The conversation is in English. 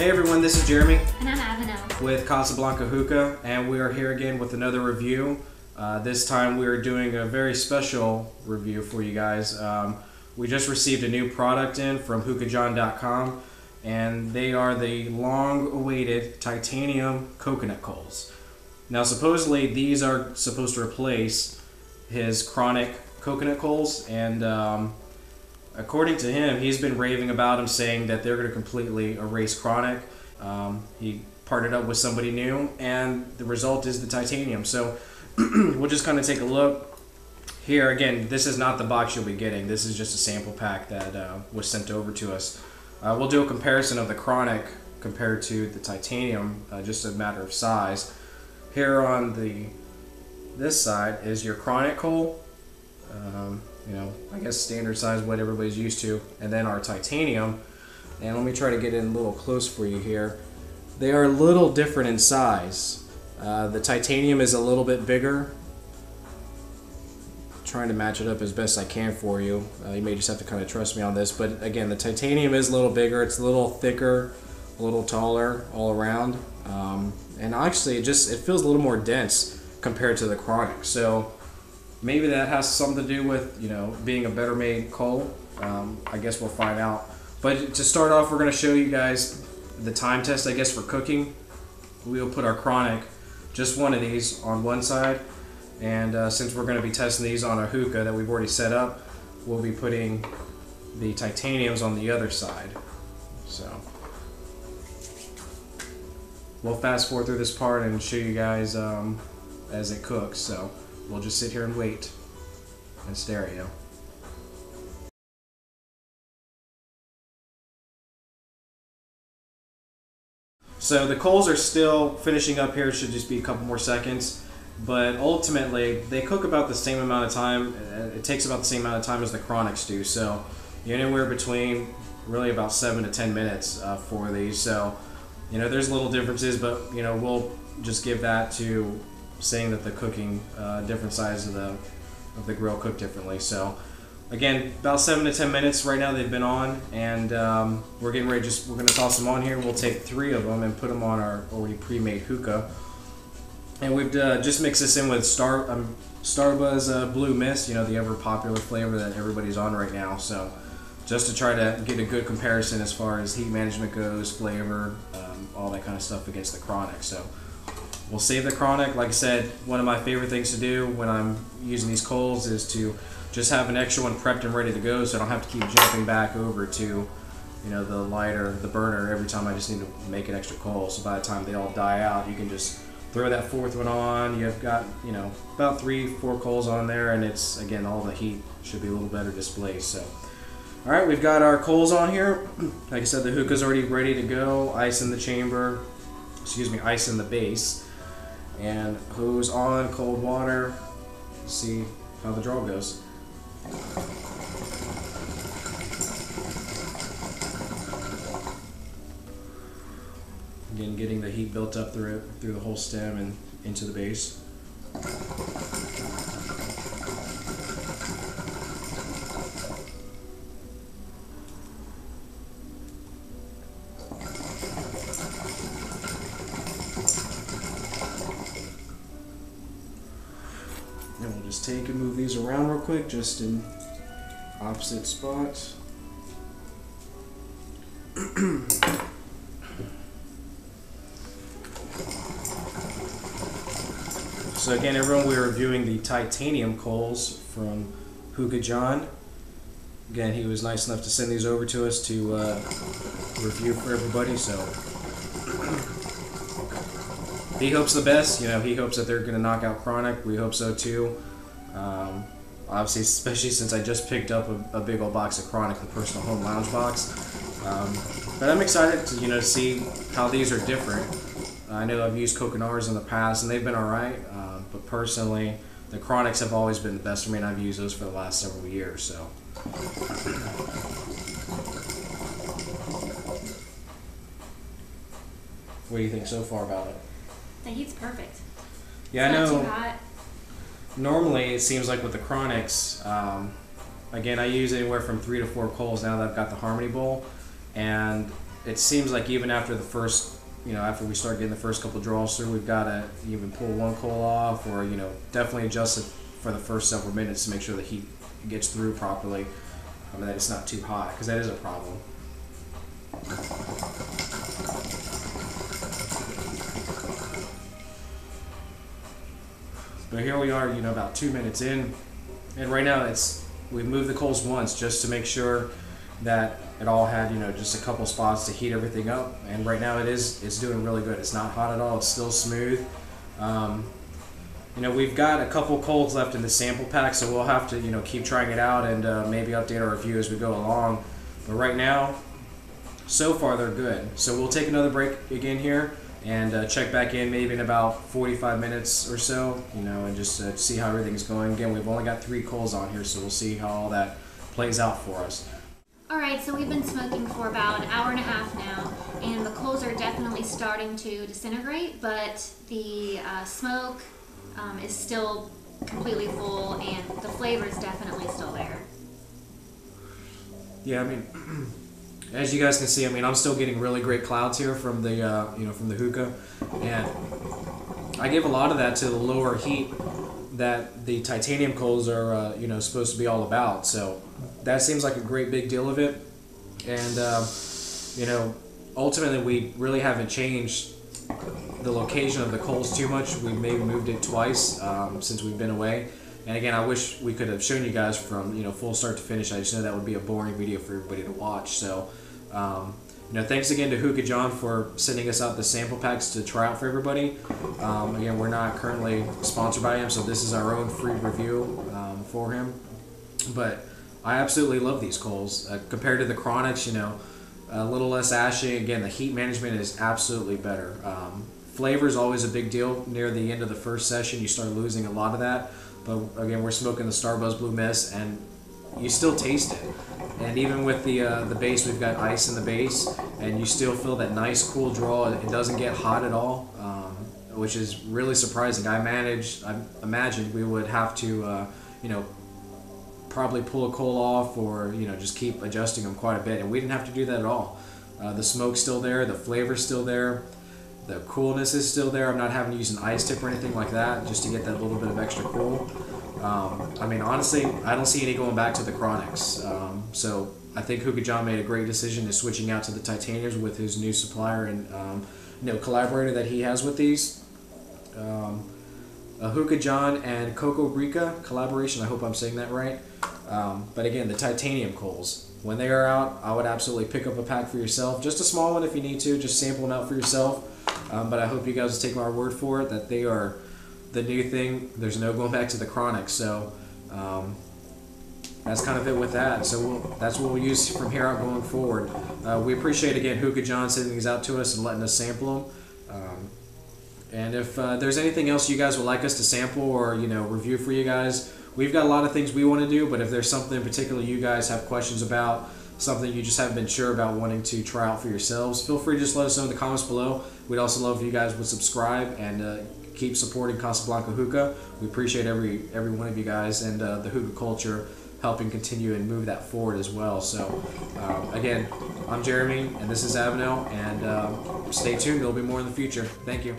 Hey everyone, this is Jeremy And I'm Avino with Casablanca Hookah, and we are here again with another review. This time we are doing a very special review for you guys. We just received a new product in from hookahjohn.com, and they are the long-awaited titanium coconut coals. Now supposedly these are supposed to replace his chronic coconut coals, and according to him, he's been raving about them, saying that they're going to completely erase chronic. He partnered up with somebody new, and the result is the titanium. So we'll just kind of take a look. Here, again, this is not the box you'll be getting. This is just a sample pack that was sent over to us. We'll do a comparison of the chronic compared to the titanium, just a matter of size. Here on this side is your chronic coal. You know, I guess standard size, what everybody's used to, and then our titanium. And let me try to get in a little close for you here. They are a little different in size. The titanium is a little bit bigger. Trying to match it up as best I can for you. You may just have to kind of trust me on this, but again, the titanium is a little bigger. It's a little thicker, a little taller all around, and actually, it feels a little more dense compared to the chronic. So maybe that has something to do with, you know, being a better made coal. I guess we'll find out. But to start off, we're going to show you guys the time test, I guess, for cooking. We'll put our chronic, just one of these, on one side. And since we're going to be testing these on a hookah that we've already set up, we'll be putting the titaniums on the other side. So we'll fast forward through this part and show you guys as it cooks. So we'll just sit here and wait in stereo. So the coals are still finishing up here. It should just be a couple more seconds. But ultimately, they cook about the same amount of time. It takes about the same amount of time as the chronics do. So you're anywhere between really about 7 to 10 minutes for these. So, you know, there's little differences, but, you know, we'll just give that to saying that the cooking, different sides of the grill cook differently. So again, about 7 to 10 minutes right now they've been on, and we're getting ready. We're going to toss them on here. We'll take 3 of them and put them on our already pre-made hookah. And we've just mixed this in with Starbuzz Blue Mist, you know, the ever popular flavor that everybody's on right now. So just to try to get a good comparison as far as heat management goes, flavor, all that kind of stuff against the chronic. So we'll save the chronic. Like I said, one of my favorite things to do when I'm using these coals is to just have an extra one prepped and ready to go, so I don't have to keep jumping back over to, you know, the lighter, the burner every time I just need to make an extra coal. So by the time they all die out, you can just throw that 4th one on. You've got, you know, about 3-4 coals on there, and it's, again, all the heat should be a little better displaced. So all right, we've got our coals on here. Like I said, the hookah's already ready to go. Ice in the chamber, ice in the base, and hose on, cold water. See how the draw goes. Again, getting the heat built up through the whole stem and into the base. And we'll just take and move these around real quick, just in opposite spots. So again, everyone, we're reviewing the titanium coals from Hookah John. Again, he was nice enough to send these over to us to review for everybody. So he hopes the best. You know, he hopes that they're going to knock out chronic. We hope so too. Obviously, especially since I just picked up a big old box of chronic, the personal home lounge box. But I'm excited to, you know, see how these are different. I know I've used coconars in the past, and they've been all right. But personally, the chronics have always been the best for me, and I've used those for the last several years. So what do you think so far about it? The heat's perfect. Yeah, It's I know. not too hot. Normally, it seems like with the chronics, again, I use anywhere from 3 to 4 coals now that I've got the Harmony Bowl, and it seems like even after the first, after we start getting the first couple draws through, we've got to even pull one coal off, or definitely adjust it for the first several minutes to make sure the heat gets through properly, that it's not too hot, because that is a problem. But here we are, about 2 minutes in, and right now we've moved the coals once just to make sure that it all had, just a couple spots to heat everything up, and right now it's doing really good. It's not hot at all. It's still smooth. We've got a couple coals left in the sample pack, so we'll have to, keep trying it out and maybe update our review as we go along. But right now, so far they're good. So we'll take another break again here and check back in maybe in about 45 minutes or so, and just see how everything's going. Again, we've only got 3 coals on here, so we'll see how all that plays out for us. Alright, so we've been smoking for about an hour and a half now, and the coals are definitely starting to disintegrate, but the smoke is still completely full, and the flavor is definitely still there. Yeah, as you guys can see, I'm still getting really great clouds here from the from the hookah, and I give a lot of that to the lower heat that the titanium coals are supposed to be all about. So that seems like a great big deal of it, and ultimately we really haven't changed the location of the coals too much. We maybe moved it twice since we've been away. And again, I wish we could have shown you guys from full start to finish. I just know that would be a boring video for everybody to watch. So thanks again to Hookah John for sending us out the sample packs to try out for everybody. Again, we're not currently sponsored by him, so this is our own free review for him. But I absolutely love these coals compared to the Chronics. A little less ashy. Again, the heat management is absolutely better. Flavor is always a big deal near the end of the first session. You start losing a lot of that. But again, we're smoking the Starbuzz Blue Mist, and you still taste it. And even with the base, we've got ice in the base, and you still feel that nice cool draw. It doesn't get hot at all, which is really surprising. I imagined we would have to, probably pull a coal off, or just keep adjusting them quite a bit, and we didn't have to do that at all. The smoke's still there, the flavor's still there, the coolness is still there. I'm not having to use an ice tip or anything like that just to get that little bit of extra cool. Honestly, I don't see any going back to the Chronics. So I think Hookah John made a great decision in switching out to the Titaniums with his new supplier and collaborator that he has with these. A Hookah John and Coco Rica collaboration. I hope I'm saying that right. But again, the titanium coals, when they are out, I would absolutely pick up a pack for yourself. Just a small one if you need to. Just sample them out for yourself. But I hope you guys will take my word for it that they are the new thing. There's no going back to the Chronics. So that's kind of it with that. So that's what we'll use from here out going forward. We appreciate, again, Hookah John sending these out to us and letting us sample them. And if there's anything else you guys would like us to sample or review for you guys, we've got a lot of things we want to do. But if there's something in particular you guys have questions about, something you just haven't been sure about wanting to try out for yourselves, feel free to just let us know in the comments below. We'd also love if you guys would subscribe and keep supporting Casablanca Hookah. We appreciate every one of you guys and the hookah culture helping continue and move that forward as well. So again, I'm Jeremy and this is Avenel, and stay tuned. There'll be more in the future. Thank you.